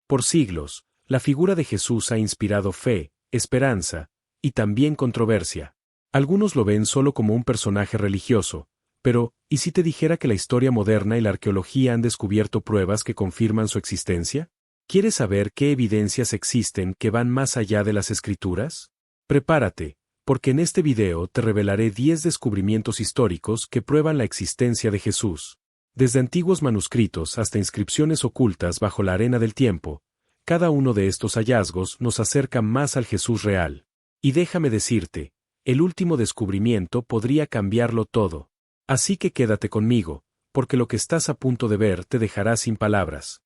Por siglos, la figura de Jesús ha inspirado fe, esperanza, y también controversia. Algunos lo ven solo como un personaje religioso, pero, ¿y si te dijera que la historia moderna y la arqueología han descubierto pruebas que confirman su existencia? ¿Quieres saber qué evidencias existen que van más allá de las escrituras? Prepárate, porque en este video te revelaré 10 descubrimientos históricos que prueban la existencia de Jesús. Desde antiguos manuscritos hasta inscripciones ocultas bajo la arena del tiempo, cada uno de estos hallazgos nos acerca más al Jesús real. Y déjame decirte, el último descubrimiento podría cambiarlo todo. Así que quédate conmigo, porque lo que estás a punto de ver te dejará sin palabras.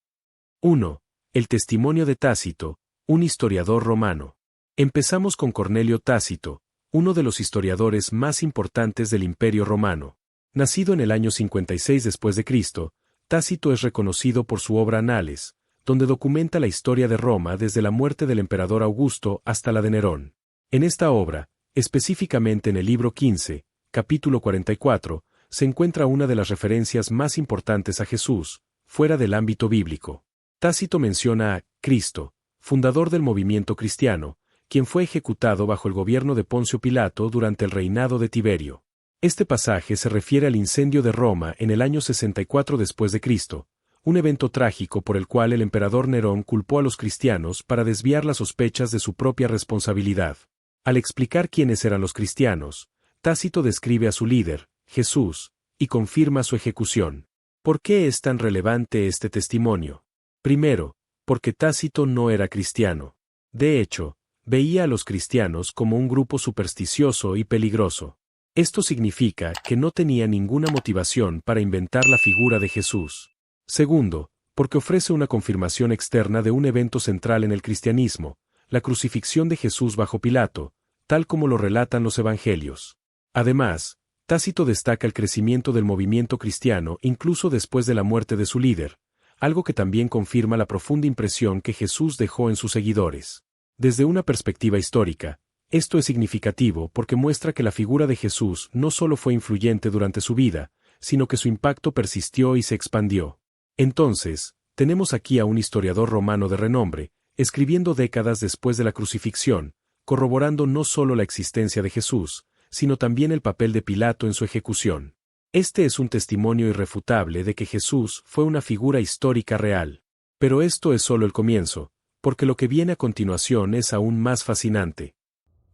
1. El testimonio de Tácito, un historiador romano. Empezamos con Cornelio Tácito, uno de los historiadores más importantes del Imperio Romano. Nacido en el año 56 después de Cristo, Tácito es reconocido por su obra Anales, donde documenta la historia de Roma desde la muerte del emperador Augusto hasta la de Nerón. En esta obra, específicamente en el libro 15, capítulo 44, se encuentra una de las referencias más importantes a Jesús, fuera del ámbito bíblico. Tácito menciona a Cristo, fundador del movimiento cristiano, quien fue ejecutado bajo el gobierno de Poncio Pilato durante el reinado de Tiberio. Este pasaje se refiere al incendio de Roma en el año 64 después de Cristo, un evento trágico por el cual el emperador Nerón culpó a los cristianos para desviar las sospechas de su propia responsabilidad. Al explicar quiénes eran los cristianos, Tácito describe a su líder, Jesús, y confirma su ejecución. ¿Por qué es tan relevante este testimonio? Primero, porque Tácito no era cristiano. De hecho, veía a los cristianos como un grupo supersticioso y peligroso. Esto significa que no tenía ninguna motivación para inventar la figura de Jesús. Segundo, porque ofrece una confirmación externa de un evento central en el cristianismo, la crucifixión de Jesús bajo Pilato, tal como lo relatan los evangelios. Además, Tácito destaca el crecimiento del movimiento cristiano incluso después de la muerte de su líder, algo que también confirma la profunda impresión que Jesús dejó en sus seguidores. Desde una perspectiva histórica, esto es significativo porque muestra que la figura de Jesús no solo fue influyente durante su vida, sino que su impacto persistió y se expandió. Entonces, tenemos aquí a un historiador romano de renombre, escribiendo décadas después de la crucifixión, corroborando no solo la existencia de Jesús, sino también el papel de Pilato en su ejecución. Este es un testimonio irrefutable de que Jesús fue una figura histórica real. Pero esto es solo el comienzo, porque lo que viene a continuación es aún más fascinante.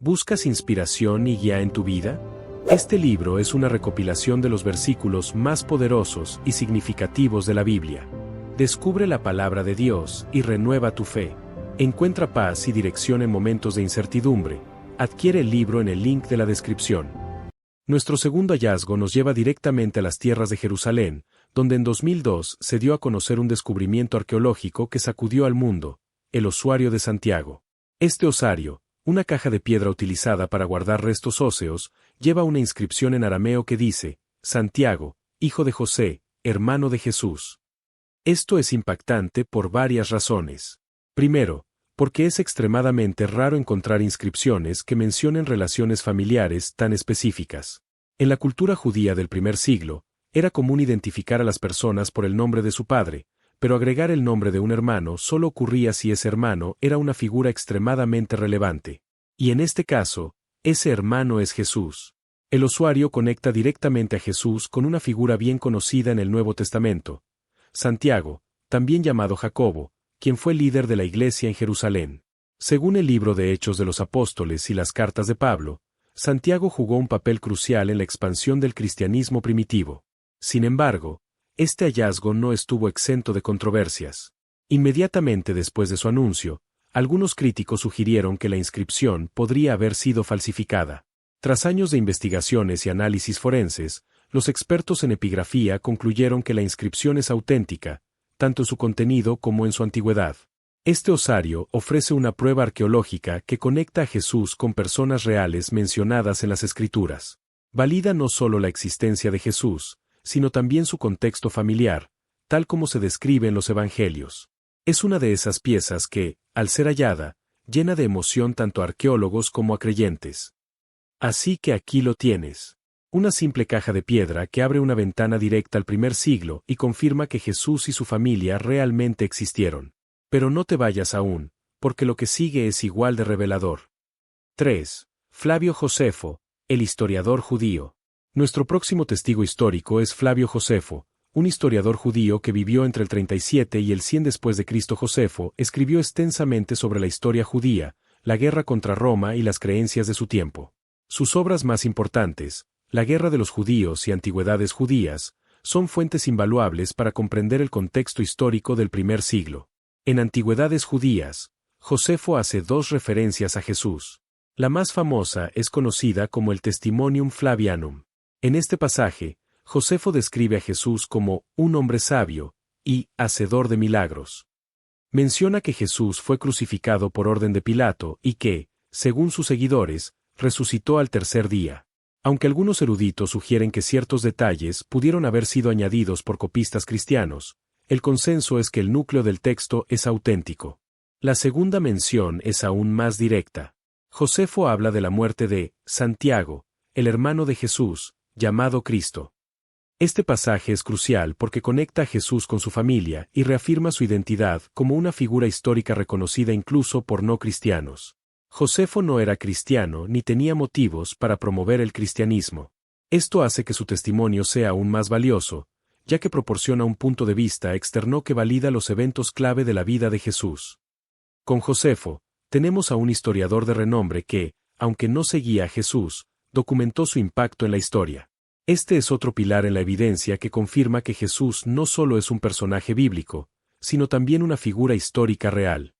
¿Buscas inspiración y guía en tu vida? Este libro es una recopilación de los versículos más poderosos y significativos de la Biblia. Descubre la palabra de Dios y renueva tu fe. Encuentra paz y dirección en momentos de incertidumbre. Adquiere el libro en el link de la descripción. Nuestro segundo hallazgo nos lleva directamente a las tierras de Jerusalén, donde en 2002 se dio a conocer un descubrimiento arqueológico que sacudió al mundo, el Osario de Santiago. Este osario, una caja de piedra utilizada para guardar restos óseos, lleva una inscripción en arameo que dice, Santiago, hijo de José, hermano de Jesús. Esto es impactante por varias razones. Primero, porque es extremadamente raro encontrar inscripciones que mencionen relaciones familiares tan específicas. En la cultura judía del primer siglo, era común identificar a las personas por el nombre de su padre, pero agregar el nombre de un hermano solo ocurría si ese hermano era una figura extremadamente relevante. Y en este caso, ese hermano es Jesús. El osario conecta directamente a Jesús con una figura bien conocida en el Nuevo Testamento, Santiago, también llamado Jacobo, quien fue líder de la iglesia en Jerusalén. Según el libro de Hechos de los Apóstoles y las cartas de Pablo, Santiago jugó un papel crucial en la expansión del cristianismo primitivo. Sin embargo, este hallazgo no estuvo exento de controversias. Inmediatamente después de su anuncio, algunos críticos sugirieron que la inscripción podría haber sido falsificada. Tras años de investigaciones y análisis forenses, los expertos en epigrafía concluyeron que la inscripción es auténtica, tanto en su contenido como en su antigüedad. Este osario ofrece una prueba arqueológica que conecta a Jesús con personas reales mencionadas en las Escrituras. Valida no solo la existencia de Jesús, sino también su contexto familiar, tal como se describe en los Evangelios. Es una de esas piezas que, al ser hallada, llena de emoción tanto a arqueólogos como a creyentes. Así que aquí lo tienes. Una simple caja de piedra que abre una ventana directa al primer siglo y confirma que Jesús y su familia realmente existieron. Pero no te vayas aún, porque lo que sigue es igual de revelador. 3. Flavio Josefo, el historiador judío. Nuestro próximo testigo histórico es Flavio Josefo, un historiador judío que vivió entre el 37 y el 100 después de Cristo. Josefo escribió extensamente sobre la historia judía, la guerra contra Roma y las creencias de su tiempo. Sus obras más importantes, La guerra de los judíos y Antigüedades judías, son fuentes invaluables para comprender el contexto histórico del primer siglo. En Antigüedades judías, Josefo hace dos referencias a Jesús. La más famosa es conocida como el Testimonium Flavianum. En este pasaje, Josefo describe a Jesús como un hombre sabio y hacedor de milagros. Menciona que Jesús fue crucificado por orden de Pilato y que, según sus seguidores, resucitó al tercer día. Aunque algunos eruditos sugieren que ciertos detalles pudieron haber sido añadidos por copistas cristianos, el consenso es que el núcleo del texto es auténtico. La segunda mención es aún más directa. Josefo habla de la muerte de Santiago, el hermano de Jesús, llamado Cristo. Este pasaje es crucial porque conecta a Jesús con su familia y reafirma su identidad como una figura histórica reconocida incluso por no cristianos. Josefo no era cristiano ni tenía motivos para promover el cristianismo. Esto hace que su testimonio sea aún más valioso, ya que proporciona un punto de vista externo que valida los eventos clave de la vida de Jesús. Con Josefo, tenemos a un historiador de renombre que, aunque no seguía a Jesús, documentó su impacto en la historia. Este es otro pilar en la evidencia que confirma que Jesús no solo es un personaje bíblico, sino también una figura histórica real.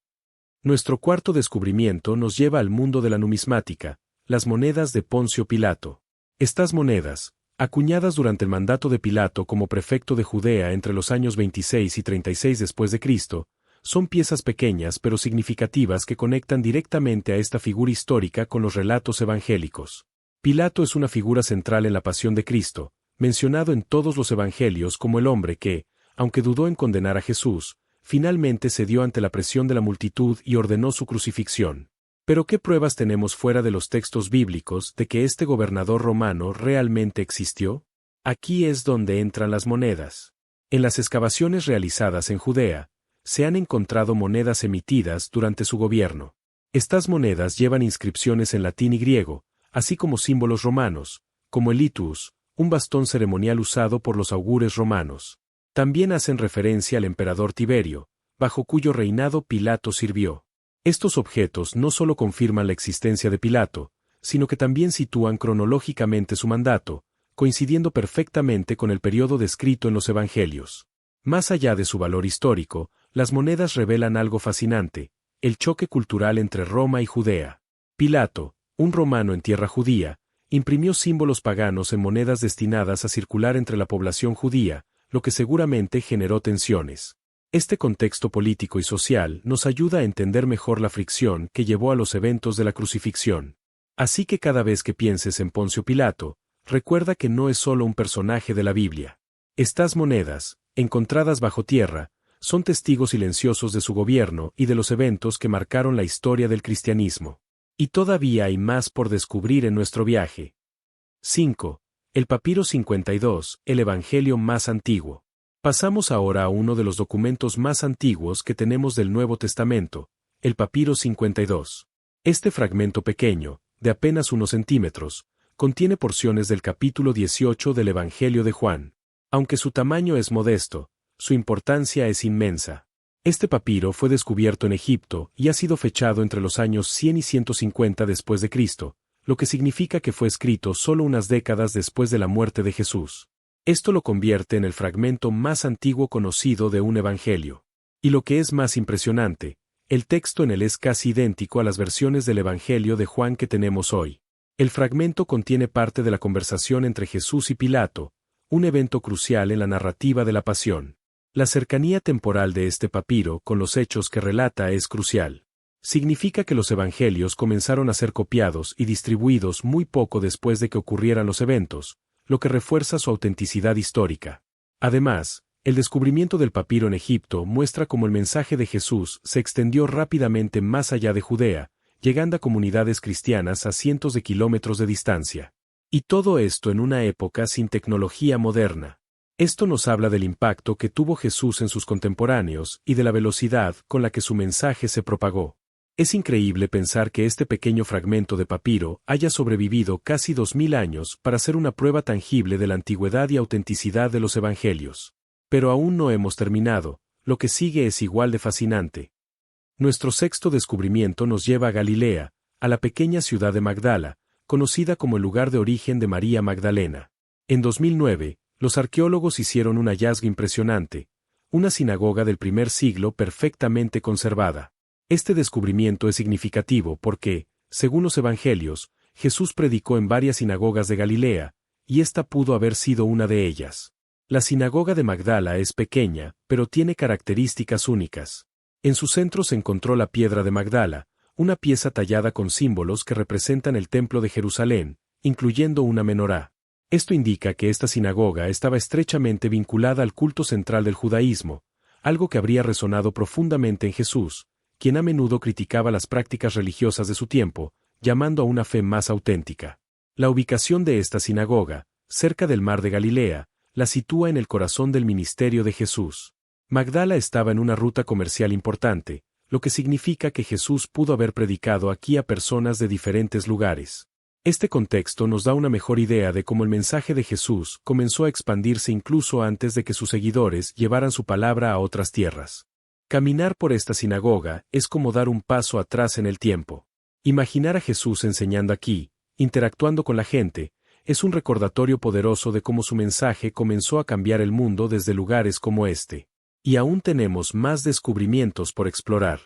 Nuestro cuarto descubrimiento nos lleva al mundo de la numismática, las monedas de Poncio Pilato. Estas monedas, acuñadas durante el mandato de Pilato como prefecto de Judea entre los años 26 y 36 después de Cristo, son piezas pequeñas pero significativas que conectan directamente a esta figura histórica con los relatos evangélicos. Pilato es una figura central en la pasión de Cristo, mencionado en todos los evangelios como el hombre que, aunque dudó en condenar a Jesús, finalmente cedió ante la presión de la multitud y ordenó su crucifixión. Pero ¿qué pruebas tenemos fuera de los textos bíblicos de que este gobernador romano realmente existió? Aquí es donde entran las monedas. En las excavaciones realizadas en Judea, se han encontrado monedas emitidas durante su gobierno. Estas monedas llevan inscripciones en latín y griego, así como símbolos romanos, como el litus, un bastón ceremonial usado por los augures romanos. También hacen referencia al emperador Tiberio, bajo cuyo reinado Pilato sirvió. Estos objetos no solo confirman la existencia de Pilato, sino que también sitúan cronológicamente su mandato, coincidiendo perfectamente con el periodo descrito en los evangelios. Más allá de su valor histórico, las monedas revelan algo fascinante, el choque cultural entre Roma y Judea. Pilato, un romano en tierra judía, imprimió símbolos paganos en monedas destinadas a circular entre la población judía, lo que seguramente generó tensiones. Este contexto político y social nos ayuda a entender mejor la fricción que llevó a los eventos de la crucifixión. Así que cada vez que pienses en Poncio Pilato, recuerda que no es solo un personaje de la Biblia. Estas monedas, encontradas bajo tierra, son testigos silenciosos de su gobierno y de los eventos que marcaron la historia del cristianismo. Y todavía hay más por descubrir en nuestro viaje. 5. El Papiro 52, el Evangelio más antiguo. Pasamos ahora a uno de los documentos más antiguos que tenemos del Nuevo Testamento, el Papiro 52. Este fragmento pequeño, de apenas unos centímetros, contiene porciones del capítulo 18 del Evangelio de Juan. Aunque su tamaño es modesto, su importancia es inmensa. Este papiro fue descubierto en Egipto y ha sido fechado entre los años 100 y 150 después de Cristo, lo que significa que fue escrito solo unas décadas después de la muerte de Jesús. Esto lo convierte en el fragmento más antiguo conocido de un evangelio. Y lo que es más impresionante, el texto en él es casi idéntico a las versiones del Evangelio de Juan que tenemos hoy. El fragmento contiene parte de la conversación entre Jesús y Pilato, un evento crucial en la narrativa de la pasión. La cercanía temporal de este papiro con los hechos que relata es crucial. Significa que los evangelios comenzaron a ser copiados y distribuidos muy poco después de que ocurrieran los eventos, lo que refuerza su autenticidad histórica. Además, el descubrimiento del papiro en Egipto muestra cómo el mensaje de Jesús se extendió rápidamente más allá de Judea, llegando a comunidades cristianas a cientos de kilómetros de distancia. Y todo esto en una época sin tecnología moderna. Esto nos habla del impacto que tuvo Jesús en sus contemporáneos y de la velocidad con la que su mensaje se propagó. Es increíble pensar que este pequeño fragmento de papiro haya sobrevivido casi 2000 años para ser una prueba tangible de la antigüedad y autenticidad de los evangelios. Pero aún no hemos terminado, lo que sigue es igual de fascinante. Nuestro sexto descubrimiento nos lleva a Galilea, a la pequeña ciudad de Magdala, conocida como el lugar de origen de María Magdalena. En 2009, los arqueólogos hicieron un hallazgo impresionante, una sinagoga del primer siglo perfectamente conservada. Este descubrimiento es significativo porque, según los evangelios, Jesús predicó en varias sinagogas de Galilea, y esta pudo haber sido una de ellas. La sinagoga de Magdala es pequeña, pero tiene características únicas. En su centro se encontró la piedra de Magdala, una pieza tallada con símbolos que representan el templo de Jerusalén, incluyendo una menorá. Esto indica que esta sinagoga estaba estrechamente vinculada al culto central del judaísmo, algo que habría resonado profundamente en Jesús, quien a menudo criticaba las prácticas religiosas de su tiempo, llamando a una fe más auténtica. La ubicación de esta sinagoga, cerca del mar de Galilea, la sitúa en el corazón del ministerio de Jesús. Magdala estaba en una ruta comercial importante, lo que significa que Jesús pudo haber predicado aquí a personas de diferentes lugares. Este contexto nos da una mejor idea de cómo el mensaje de Jesús comenzó a expandirse incluso antes de que sus seguidores llevaran su palabra a otras tierras. Caminar por esta sinagoga es como dar un paso atrás en el tiempo. Imaginar a Jesús enseñando aquí, interactuando con la gente, es un recordatorio poderoso de cómo su mensaje comenzó a cambiar el mundo desde lugares como este. Y aún tenemos más descubrimientos por explorar.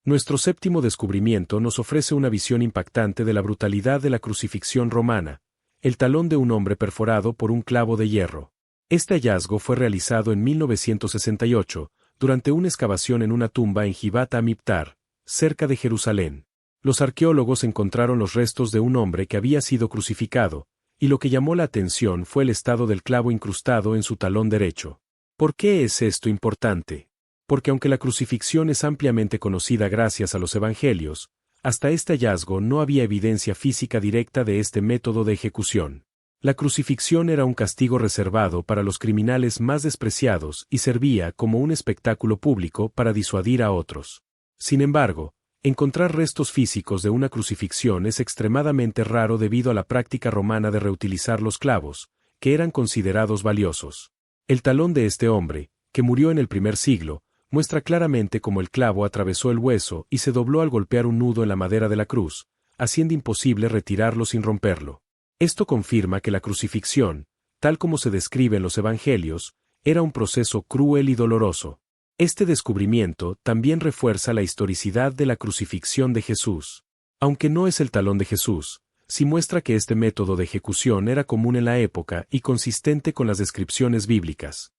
Nuestro séptimo descubrimiento nos ofrece una visión impactante de la brutalidad de la crucifixión romana, el talón de un hombre perforado por un clavo de hierro. Este hallazgo fue realizado en 1968, durante una excavación en una tumba en Givat Amiptar, cerca de Jerusalén. Los arqueólogos encontraron los restos de un hombre que había sido crucificado, y lo que llamó la atención fue el estado del clavo incrustado en su talón derecho. ¿Por qué es esto importante? Porque aunque la crucifixión es ampliamente conocida gracias a los evangelios, hasta este hallazgo no había evidencia física directa de este método de ejecución. La crucifixión era un castigo reservado para los criminales más despreciados y servía como un espectáculo público para disuadir a otros. Sin embargo, encontrar restos físicos de una crucifixión es extremadamente raro debido a la práctica romana de reutilizar los clavos, que eran considerados valiosos. El talón de este hombre, que murió en el primer siglo, muestra claramente cómo el clavo atravesó el hueso y se dobló al golpear un nudo en la madera de la cruz, haciendo imposible retirarlo sin romperlo. Esto confirma que la crucifixión, tal como se describe en los evangelios, era un proceso cruel y doloroso. Este descubrimiento también refuerza la historicidad de la crucifixión de Jesús. Aunque no es el talón de Jesús, sí muestra que este método de ejecución era común en la época y consistente con las descripciones bíblicas.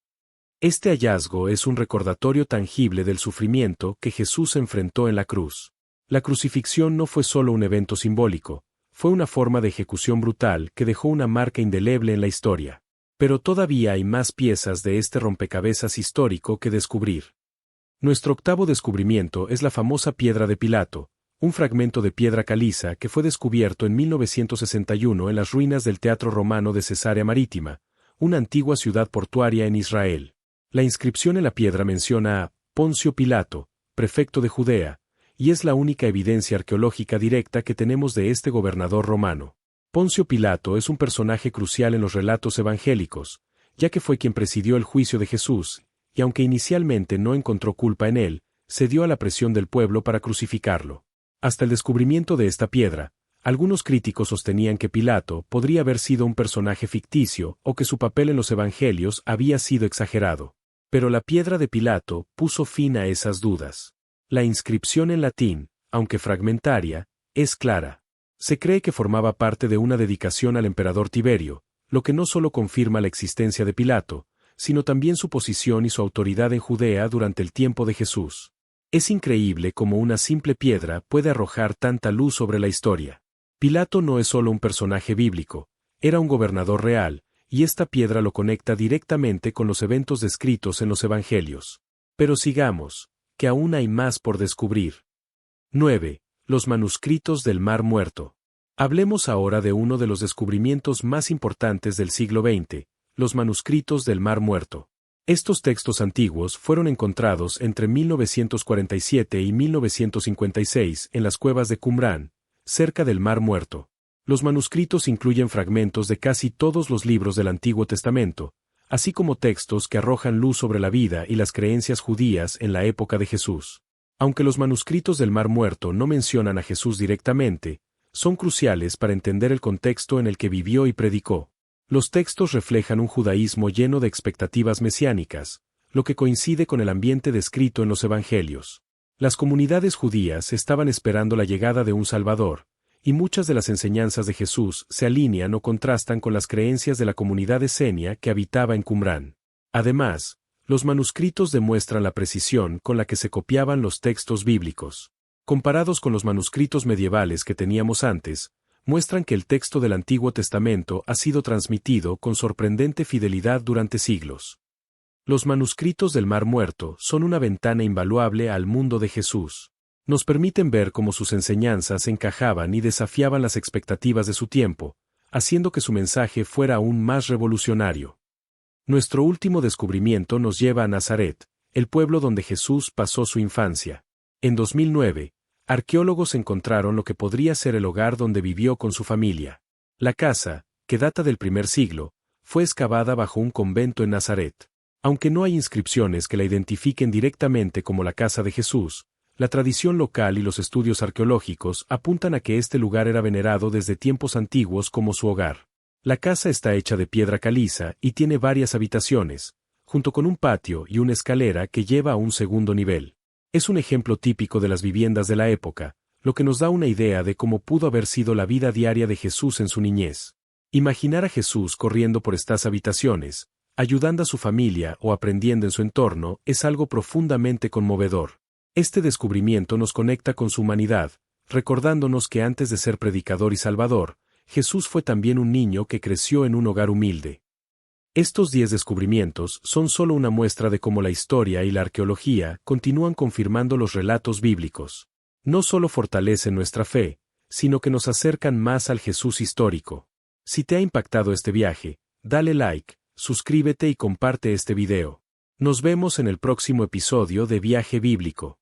Este hallazgo es un recordatorio tangible del sufrimiento que Jesús enfrentó en la cruz. La crucifixión no fue solo un evento simbólico, fue una forma de ejecución brutal que dejó una marca indeleble en la historia. Pero todavía hay más piezas de este rompecabezas histórico que descubrir. Nuestro octavo descubrimiento es la famosa piedra de Pilato, un fragmento de piedra caliza que fue descubierto en 1961 en las ruinas del Teatro Romano de Cesarea Marítima, una antigua ciudad portuaria en Israel. La inscripción en la piedra menciona a Poncio Pilato, prefecto de Judea, y es la única evidencia arqueológica directa que tenemos de este gobernador romano. Poncio Pilato es un personaje crucial en los relatos evangélicos, ya que fue quien presidió el juicio de Jesús, y aunque inicialmente no encontró culpa en él, cedió a la presión del pueblo para crucificarlo. Hasta el descubrimiento de esta piedra, algunos críticos sostenían que Pilato podría haber sido un personaje ficticio o que su papel en los evangelios había sido exagerado. Pero la piedra de Pilato puso fin a esas dudas. La inscripción en latín, aunque fragmentaria, es clara. Se cree que formaba parte de una dedicación al emperador Tiberio, lo que no solo confirma la existencia de Pilato, sino también su posición y su autoridad en Judea durante el tiempo de Jesús. Es increíble cómo una simple piedra puede arrojar tanta luz sobre la historia. Pilato no es solo un personaje bíblico, era un gobernador real, y esta piedra lo conecta directamente con los eventos descritos en los evangelios. Pero sigamos, que aún hay más por descubrir. 9. Los manuscritos del Mar Muerto. Hablemos ahora de uno de los descubrimientos más importantes del siglo XX, Los manuscritos del Mar Muerto. Estos textos antiguos fueron encontrados entre 1947 y 1956 en las cuevas de Qumrán, cerca del Mar Muerto. Los manuscritos incluyen fragmentos de casi todos los libros del Antiguo Testamento, así como textos que arrojan luz sobre la vida y las creencias judías en la época de Jesús. Aunque los manuscritos del Mar Muerto no mencionan a Jesús directamente, son cruciales para entender el contexto en el que vivió y predicó. Los textos reflejan un judaísmo lleno de expectativas mesiánicas, lo que coincide con el ambiente descrito en los Evangelios. Las comunidades judías estaban esperando la llegada de un Salvador, y muchas de las enseñanzas de Jesús se alinean o contrastan con las creencias de la comunidad esenia que habitaba en Qumrán. Además, los manuscritos demuestran la precisión con la que se copiaban los textos bíblicos. Comparados con los manuscritos medievales que teníamos antes, muestran que el texto del Antiguo Testamento ha sido transmitido con sorprendente fidelidad durante siglos. Los manuscritos del Mar Muerto son una ventana invaluable al mundo de Jesús. Nos permiten ver cómo sus enseñanzas encajaban y desafiaban las expectativas de su tiempo, haciendo que su mensaje fuera aún más revolucionario. Nuestro último descubrimiento nos lleva a Nazaret, el pueblo donde Jesús pasó su infancia. En 2009, arqueólogos encontraron lo que podría ser el hogar donde vivió con su familia. La casa, que data del primer siglo, fue excavada bajo un convento en Nazaret. Aunque no hay inscripciones que la identifiquen directamente como la casa de Jesús, la tradición local y los estudios arqueológicos apuntan a que este lugar era venerado desde tiempos antiguos como su hogar. La casa está hecha de piedra caliza y tiene varias habitaciones, junto con un patio y una escalera que lleva a un segundo nivel. Es un ejemplo típico de las viviendas de la época, lo que nos da una idea de cómo pudo haber sido la vida diaria de Jesús en su niñez. Imaginar a Jesús corriendo por estas habitaciones, ayudando a su familia o aprendiendo en su entorno, es algo profundamente conmovedor. Este descubrimiento nos conecta con su humanidad, recordándonos que antes de ser predicador y salvador, Jesús fue también un niño que creció en un hogar humilde. Estos 10 descubrimientos son solo una muestra de cómo la historia y la arqueología continúan confirmando los relatos bíblicos. No solo fortalecen nuestra fe, sino que nos acercan más al Jesús histórico. Si te ha impactado este viaje, dale like, suscríbete y comparte este video. Nos vemos en el próximo episodio de Viaje Bíblico.